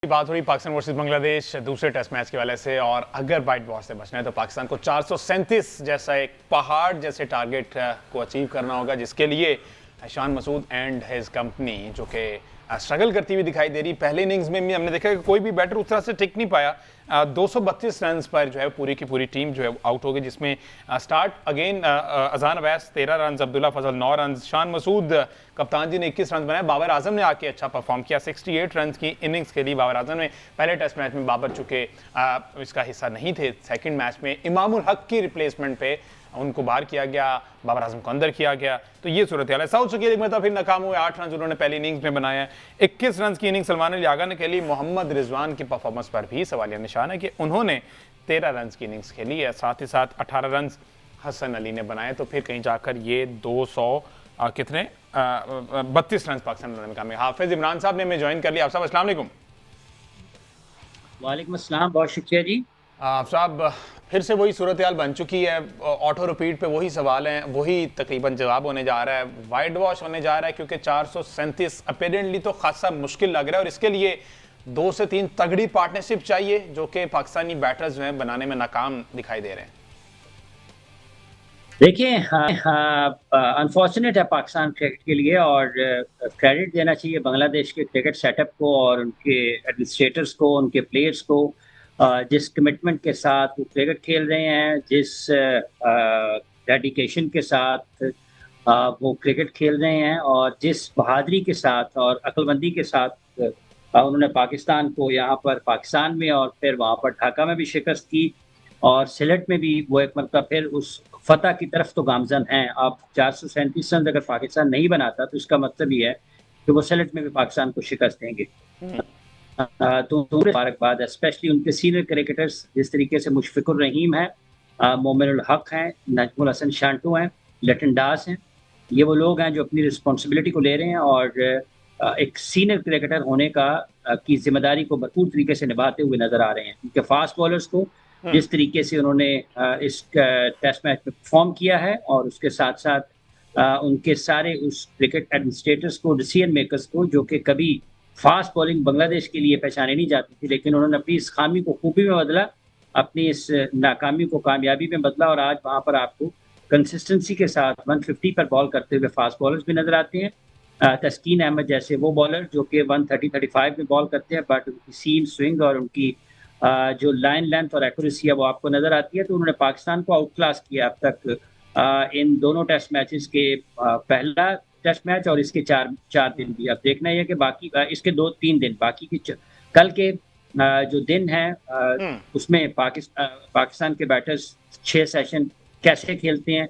बात हो रही पाकिस्तान वर्सेस बांग्लादेश दूसरे टेस्ट मैच के वाले से, और अगर वाइट वॉश से बचना है तो पाकिस्तान को 437 जैसा एक पहाड़ जैसे टारगेट को अचीव करना होगा, जिसके लिए Shan Masood and his company जो कि स्ट्रगल करती हुई दिखाई दे रही। पहले इनिंग्स में भी हमने देखा कि कोई भी बैटर उस तरह से टिक नहीं पाया। 232 रन पर जो है पूरी की पूरी टीम जो है आउट हो गई, जिसमें स्टार्ट अगेन अजान अवैस 13 रन, अब्दुल्ला फजल 9 रन, शान मसूद कप्तान जी ने 21 रन बनाए। बाबर आजम ने आके अच्छा परफॉर्म किया, 68 रन की इनिंग्स के लिए बाबर आजम ने। पहले टेस्ट मैच में बाबर चुके इसका हिस्सा नहीं थे। सेकंड मैच में इमामुल हक की रिप्लेसमेंट पे उनको बाहर किया गया, बाबर आजम को अंदर किया गया। तो ये सूरत हाल है। साउथ शकील एक मतलब फिर नाकाम हुए, 8 रन उन्होंने पहली इनिंग्स में बनाया। 21 रन की इनिंग्स सलमान अली आगा ने खेली। मोहम्मद रिजवान की परफॉर्मेंस पर भी सवालिया निशान है कि उन्होंने 13 रन की इनिंग्स खेली है, साथ ही साथ 18 रन हसन अली ने बनाए। तो फिर कहीं जाकर ये 32 रन पाकिस्तान बनाने में कामयाब। हाफिज इमरान साहब ने हमें ज्वाइन कर लिया। आप साहब अस्सलाम वालेकुम। वालेकुम अस्सलाम, बहुत शुक्रिया जी। आप साहब फिर से वही सूरत हाल बन चुकी है, ऑटो रिपीट पे वही सवाल हैं, वही तकरीबन जवाब होने जा रहा है, वाइट वॉश होने जा रहा है, क्योंकि 437 अपेरेंटली तो खासा मुश्किल लग रहा है, और इसके लिए 2 से 3 तगड़ी पार्टनरशिप चाहिए जो कि पाकिस्तानी बैटर्स जो हैं बनाने में नाकाम दिखाई दे रहे हैं। देखिए, अनफॉर्चुनेट है पाकिस्तान क्रिकेट के लिए, और क्रेडिट देना चाहिए बांग्लादेश के क्रिकेट सेटअप को और उनके एडमिनिस्ट्रेटर्स को, उनके प्लेयर्स को, जिस कमिटमेंट के साथ वो क्रिकेट खेल रहे हैं, जिस डेडिकेशन के साथ वो क्रिकेट खेल रहे हैं, और जिस बहादुरी के साथ और अक्लमंदी के साथ उन्होंने पाकिस्तान को यहाँ पर पाकिस्तान में और फिर वहाँ पर ढाका में भी शिकस्त की, और सिलेट में भी वो एक मतलब फिर उस फतह की तरफ तो गामजन हैं। अब 437 रन अगर पाकिस्तान नहीं बनाता तो इसका मतलब ये है कि वो सिलेट में भी पाकिस्तान को शिकस्त देंगे। तो मुबारकबाद, स्पेशली उनके सीनियर क्रिकेटर्स जिस तरीके से मुशफिकुर रहीम है, मोमिनुल हक हैं, नजमुल हसन शांटू हैं, लिटन दास हैं। ये वो लोग हैं जो अपनी रिस्पॉन्सिबिलिटी को ले रहे हैं और एक सीनियर क्रिकेटर होने का की जिम्मेदारी को भरपूर तरीके से निभाते हुए नजर आ रहे हैं। उनके फास्ट बॉलर्स को जिस तरीके से उन्होंने इस टेस्ट मैच में परफॉर्म किया है, और उसके साथ साथ उनके सारे उस क्रिकेट एडमिनिस्ट्रेटर्स को, डिसीजन मेकर्स को, जो कि कभी फास्ट बॉलिंग बांग्लादेश के लिए पहचानी नहीं जाती थी, लेकिन उन्होंने अपनी इस खामी को खूबी में बदला, अपनी इस नाकामी को कामयाबी में बदला, और आज वहाँ पर आपको कंसिस्टेंसी के साथ 150 पर बॉल करते हुए फास्ट बॉलर्स भी नजर आते हैं। तस्कीन अहमद जैसे वो बॉलर जो कि 130-135 में बॉल करते हैं, बट उनकी सीम, स्विंग और उनकी जो लाइन लेंथ और एक्यूरेसी है वो आपको नजर आती है। तो उन्होंने पाकिस्तान को आउट क्लास किया अब तक इन दोनों टेस्ट मैचेस के, पहला टेस्ट मैच और इसके चार दिन भी। अब देखना यह कि बाकी इसके 2-3 दिन बाकी के कल के जो दिन है उसमें पाकिस्तान के बैटर्स 6 सेशन कैसे खेलते हैं।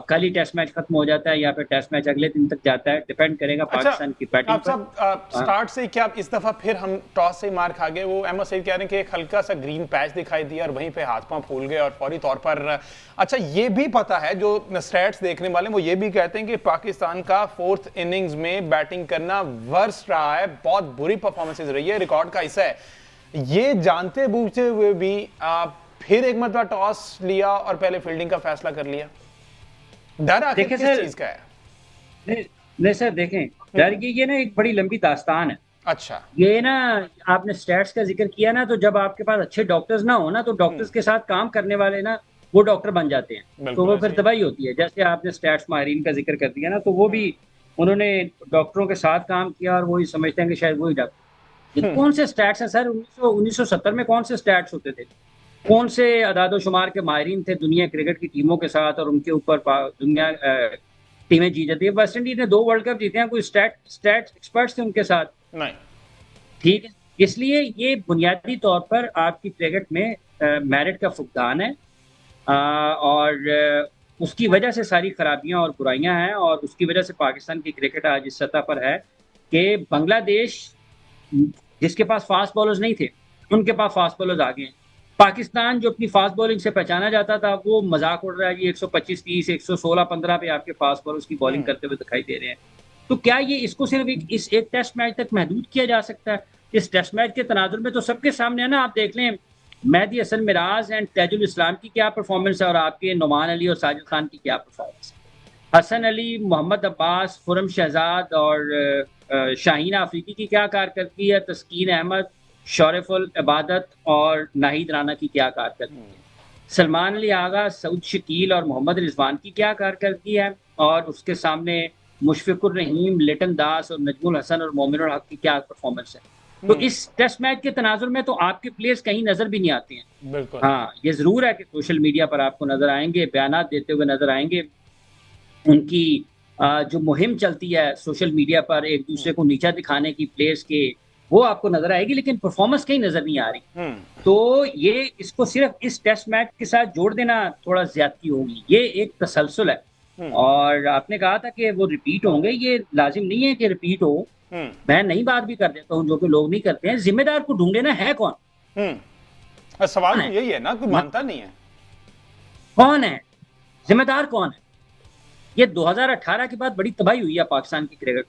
कल ही टेस्ट मैच खत्म हो जाता है या फिर टेस्ट मैच अगले दिन तक जाता है, डिपेंड करेगा पाकिस्तान की बैटिंग पर। आप स्टार्ट से क्या इस दफा फिर हम टॉस से मार खा गए? वो अहमद सईद कह रहे हैं कि एक हल्का सा ग्रीन पैच दिखाई दिया और वहीं पे हाथ पांव फूल गए और फौरी तौर पर। अच्छा, ये भी पता है, जो स्टैट्स देखने वाले वो ये भी कहते हैं कि पाकिस्तान का 4th इनिंग्स में बैटिंग करना वर्स्ट रहा है, बहुत बुरी परफॉर्मेंसेज रही है, रिकॉर्ड का हिस्सा है। ये जानते बूझते हुए भी फिर एक मतलब टॉस लिया और पहले फील्डिंग का फैसला कर लिया। डर आखिर किस चीज का है? नहीं सर, देखें, डर की ये ना एक बड़ी लंबी दास्तान है। अच्छा, ये ना, आपने स्टैट्स का जिक्र किया ना, तो जब आपके पास अच्छे डॉक्टर्स ना हो ना, तो डॉक्टर्स के साथ काम करने वाले ना वो डॉक्टर बन जाते हैं, तो वो फिर तबाही होती है। जैसे आपने स्टैट्स माहिरीन का जिक्र कर दिया ना, तो वो भी उन्होंने डॉक्टरों के साथ काम किया और वही समझते हैं कि शायद वही डॉक्टर। कौन से स्टैट्स हैं सर? 1970 में कौन से स्टैट्स होते थे? कौन से अदादो-शुमार के माहिरीन थे दुनिया क्रिकेट की टीमों के साथ, और उनके ऊपर दुनिया टीमें जीत जाती है। वेस्ट इंडीज ने 2 वर्ल्ड कप जीते हैं, कोई स्टैट एक्सपर्ट्स थे उनके साथ? नहीं। ठीक है, इसलिए ये बुनियादी तौर पर आपकी क्रिकेट में मेरिट का फुकदान है, और उसकी वजह से सारी खराबियां और बुराइयां हैं, और उसकी वजह से पाकिस्तान की क्रिकेट आज इस सतह पर है कि बांग्लादेश, जिसके पास फास्ट बॉलर्स नहीं थे, उनके पास फास्ट बॉलर्स आ गए हैं। पाकिस्तान जो अपनी फास्ट बॉलिंग से पहचाना जाता था, वो मजाक उड़ रहा है जी, 125-30, 116-15 पे आपके फास्ट बॉलर्स की बॉलिंग करते हुए दिखाई दे रहे हैं। तो क्या ये इसको सिर्फ इस एक टेस्ट मैच तक महदूद किया जा सकता है? इस टेस्ट मैच के तनाजुर में तो सबके सामने है ना। आप देख लें, मेहदी हसन मिराज एंड तैजुल इस्लाम की क्या परफॉर्मेंस है, और आपके नुमान अली और साजिद खान की क्या परफॉर्मेंस है। हसन अली, मोहम्मद अब्बास, खुरम शहजाद और शाहीन आफरीदी की क्या कारकर्दगी है। तस्कीन अहमद, शौरफुल इबादत और नाहिद राना की क्या कारकर्दगी है, सलमान अली आगा, सऊद शकील और मोहम्मद रिजवान की क्या कारकर्दगी है, और उसके सामने मुशफिकुर रहीम, लिटन दास और नजमुल हसन और मोमिनुल हक की क्या परफॉर्मेंस है। तो इस टेस्ट मैच के तनाजुर में तो आपके प्लेयर्स कहीं नजर भी नहीं आते हैं। बिल्कुल। हाँ, ये जरूर है कि सोशल मीडिया पर आपको नजर आएंगे, बयानात देते हुए नजर आएंगे, उनकी जो मुहिम चलती है सोशल मीडिया पर एक दूसरे को नीचा दिखाने की प्लेयर्स के, वो आपको नजर आएगी, लेकिन परफॉर्मेंस कहीं नजर नहीं आ रही। तो ये इसको सिर्फ इस टेस्ट मैच के साथ जोड़ देना थोड़ा ज्यादती होगी। ये एक तसलसल है, और आपने कहा था कि वो रिपीट होंगे, ये लाजिम नहीं है कि रिपीट हो। मैं नई बात भी कर देता हूँ जो कि लोग नहीं करते हैं, जिम्मेदार को ढूंढे ना, है कौन? सवाल तो यही है ना, कोई मानता नहीं है कौन है जिम्मेदार, कौन है? ये 2018 के बाद बड़ी तबाही हुई है पाकिस्तान की क्रिकेट,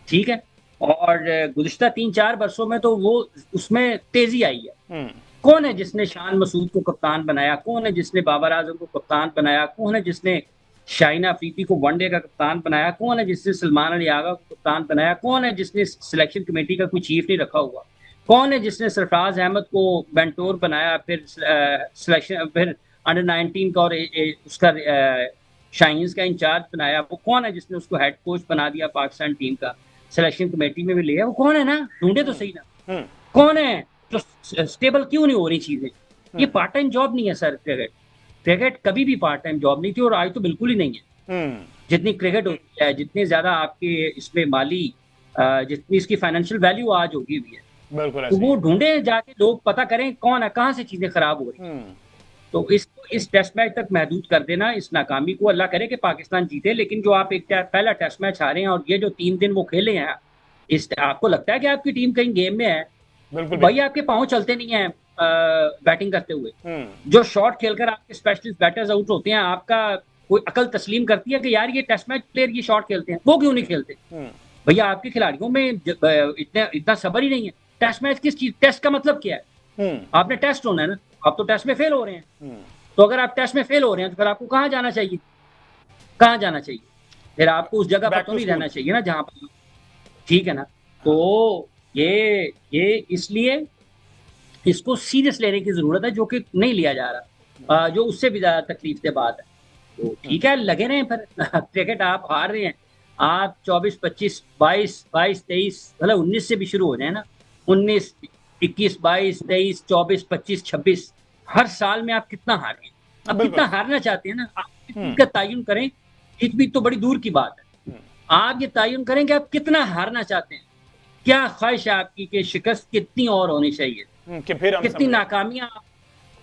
ठीक है, और गुज़िश्ता 3-4 वर्षों में तो वो उसमें तेजी आई है। कौन है जिसने शान मसूद को कप्तान बनाया? कौन है जिसने बाबर आजम को कप्तान बनाया? कौन है जिसने शाहिन अफरीदी को वनडे का कप्तान बनाया? कौन है जिसने सलमान अली आगा को कप्तान बनाया? कौन है जिसने सिलेक्शन कमेटी का कोई चीफ नहीं रखा हुआ? कौन है जिसने सरफराज अहमद को मेंटोर बनाया, फिर सिलेक्शन, फिर अंडर 19 का और उसका शाहीन्स का इंचार्ज बनाया? वो कौन है जिसने उसको हेड कोच बना दिया पाकिस्तान टीम का, सिलेक्शन कमेटी में भी लिया? वो कौन है ना, ढूंढे तो सही ना, कौन है? तो स्टेबल क्यों नहीं हो रही चीजें? ये पार्ट टाइम जॉब नहीं है सर। क्रिकेट कभी भी पार्ट टाइम जॉब नहीं थी, और आज तो बिल्कुल ही नहीं है। जितनी क्रिकेट होती है, जितने ज्यादा आपके इसमें माली, जितनी इसकी फाइनेंशियल वैल्यू आज होगी हुई है, बिल्कुल। तो वो ढूंढे जाके, लोग पता करें कौन है, कहाँ से चीजें खराब हो रही हैं। तो इसको इस टेस्ट मैच तक महदूद कर देना, इस नाकामी को, अल्लाह करे कि पाकिस्तान जीते, लेकिन जो आप एक पहला टेस्ट मैच हारे हैं, और ये जो 3 दिन वो खेले हैं, इस आपको लगता है कि आपकी टीम कहीं गेम में है? बिल्कुल भाई आपके पांव चलते नहीं है बैटिंग करते हुए। जो शॉट खेलकर आपके स्पेशलिस्ट बैटर्स आउट होते हैं, आपका कोई अकल तस्लीम करती है कि यार ये टेस्ट मैच प्लेयर ये शॉट खेलते हैं, वो क्यों नहीं खेलते? भैया आपके खिलाड़ियों में इतना सब्र ही नहीं है। टेस्ट मैच किस चीज, टेस्ट का मतलब क्या है? आपने टेस्ट होना है ना, आप तो टेस्ट में फेल हो रहे हैं। तो अगर आप टेस्ट में फेल हो रहे हैं, तो फिर आपको कहाँ जाना चाहिए? कहाँ जाना चाहिए? फिर आपको उस जगह पर तो नहीं रहना चाहिए ना जहां पर, ठीक है ना? तो ये इसलिए इसको सीरियस लेने की जरूरत है, जो कि नहीं लिया जा रहा, जो उससे भी ज्यादा तकलीफ से बात है। तो ठीक है, लगे रहे फिर क्रिकेट आप हार रहे हैं, आप 24, 25, 22, 23, मतलब 19 से भी शुरू हो जाए ना, 19, 21, 22, 23, 24, 25, 26, हर साल में आप कितना हार रहे हैं? आप कितना हारना चाहते हैं ना, आप टीम का तयन करें। जीत भी तो बड़ी दूर की बात है, आप ये तयन करें कि आप कितना हारना चाहते हैं, क्या ख्वाहिश है आपकी कि शिकस्त कितनी और होनी चाहिए, कि फिर कितनी नाकामियां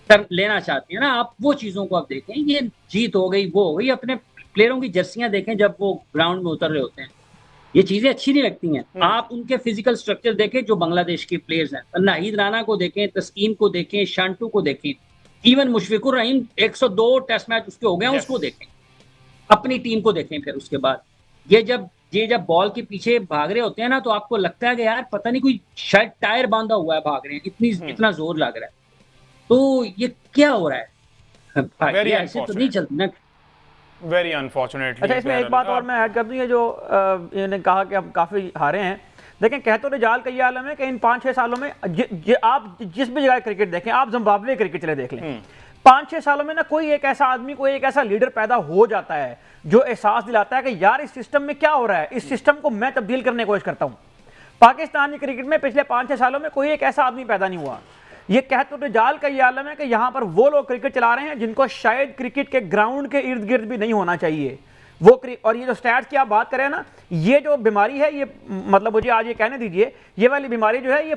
कर लेना चाहते हैं ना आप, वो चीजों को आप देखें। ये जीत हो गई, वो हो गई, अपने प्लेयरों की जर्सियां देखें जब वो ग्राउंड में उतर रहे होते हैं, ये चीजें अच्छी नहीं लगती हैं। आप उनके फिजिकल स्ट्रक्चर देखें जो बांग्लादेश के प्लेयर्स हैं, नाहिद राना को देखें, तस्कीन को देखें, शांटू को देखें, even Mushfiqur Rahim 102 test match उसके हो गए हैं, उसको देखें, अपनी टीम को देखें। फिर उसके बाद ये जब बॉल के पीछे भाग रहे होते हैं ना, तो आपको लगता है कि यार पता नहीं कोई शायद टायर बांधा हुआ है, भाग रहे हैं, इतना जोर लग रहा है। तो ये क्या हो रहा है? ऐसे तो नहीं चलती ना। Very unfortunately. अच्छा, इसमें एक बात और मैं ऐड कर दूं, ये जो इन्होंने कहा कि हम काफ़ी हारे हैं, देखें कह तो रिजाल का ये आलम है कि इन 5-6 सालों में आप जिस भी जगह क्रिकेट देखें, आप जिम्बाब्वे क्रिकेट चले देख लें, 5-6 सालों में ना कोई एक ऐसा आदमी, कोई एक ऐसा लीडर पैदा हो जाता है जो एहसास दिलाता है कि यार इस सिस्टम में क्या हो रहा है, इस सिस्टम को मैं तब्दील करने की कोशिश करता हूँ। पाकिस्तानी क्रिकेट में पिछले 5-6 सालों में कोई एक ऐसा आदमी पैदा नहीं हुआ। ये कहते तो रिजाल का ये आलम है कि यहाँ पर वो लोग क्रिकेट चला रहे हैं जिनको शायद क्रिकेट के ग्राउंड के इर्द गिर्द भी नहीं होना चाहिए वो। और ये जो स्टैट्स की आप बात करें ना, ये जो बीमारी है, ये मतलब मुझे आज ये कहने दीजिए, ये वाली बीमारी जो है ये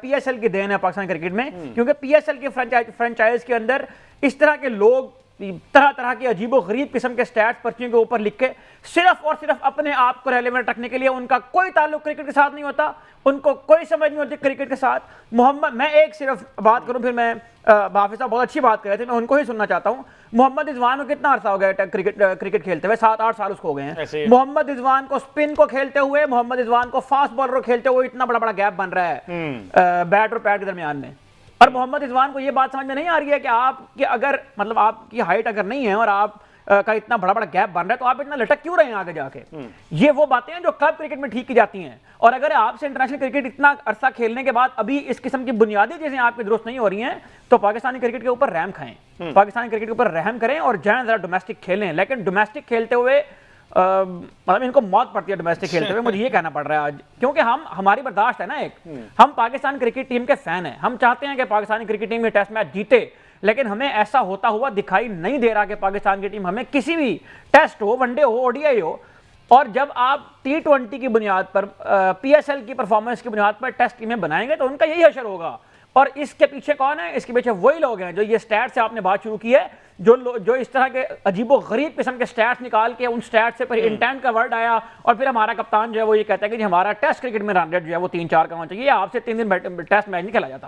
PSL की देन है पाकिस्तान क्रिकेट में, क्योंकि PSL के फ्रेंचाइज के अंदर इस तरह के लोग तरह तरह की अजीबो गरीब किस्म के स्टैट्स पर्चियों के ऊपर लिख के सिर्फ और सिर्फ अपने आप को रेलेवेंट रखने के लिए, उनका कोई ताल्लुक क्रिकेट के साथ नहीं होता, उनको कोई समझ नहीं होती क्रिकेट के साथ। मैं एक सिर्फ बात करूं, फिर मैं हाफिज साहब बहुत अच्छी बात कर रहे थे, मैं उनको ही सुनना चाहता हूं। मोहम्मद रिजवान को कितना अर्सा हो गया क्रिकेट खेलते हुए? 7-8 साल उसको हो गए हैं। मोहम्मद रिजवान को स्पिन को खेलते हुए, मोहम्मद रिजवान को फास्ट बॉलर को खेलते हुए इतना बड़ा बड़ा गैप बन रहा है बैट और पैड के दरमियान में। और मोहम्मद रिजवान को ये बात समझ में नहीं आ रही है कि आपकी अगर मतलब आपकी हाइट अगर नहीं है और आप का इतना बड़ा बड़ा गैप बन रहा है, तो आप इतना लटक क्यों रहे हैं आगे जाके? ये वो बातें हैं जो क्लब क्रिकेट में ठीक की जाती हैं। और अगर आपसे इंटरनेशनल क्रिकेट इतना अरसा खेलने के बाद अभी इस किस्म की बुनियादी चीजें आपकी दुरुस्त नहीं हो रही हैं, तो पाकिस्तानी क्रिकेट के ऊपर रहम खाएं, पाकिस्तानी क्रिकेट के ऊपर रहम करें और जाएं जरा डोमेस्टिक खेलें। लेकिन डोमेस्टिक खेलते हुए मतलब इनको मौत पड़ती है डोमेस्टिक खेलते हुए, मुझे ये कहना पड़ रहा है आज, क्योंकि हमारी बर्दाश्त है ना, हम पाकिस्तान क्रिकेट टीम के फैन हैं, हम चाहते हैं कि पाकिस्तानी क्रिकेट टीम ये टेस्ट मैच जीते, लेकिन हमें ऐसा होता हुआ दिखाई नहीं दे रहा कि पाकिस्तान की टीम हमें किसी भी टेस्ट हो, वनडे हो, ओडीआई हो, और जब आप T20 की बुनियाद पर, PSL की परफॉर्मेंस की बुनियाद पर टेस्ट टीमें बनाएंगे तो उनका यही असर होगा। और इसके पीछे कौन है? इसके पीछे वही लोग हैं जो ये स्टैट से आपने बात शुरू की है, जो इस तरह के अजीबो गरीब किस्म के स्टैट्स निकाल के, उन स्टैट से फिर इंटेंट का वर्ड आया और फिर हमारा कप्तान जो है वो ये कहता है कि हमारा टेस्ट क्रिकेट में रन रेट जो है वो 3-4 का होना चाहिए, आपसे 3 दिन टेस्ट मैच नहीं खेला जाता।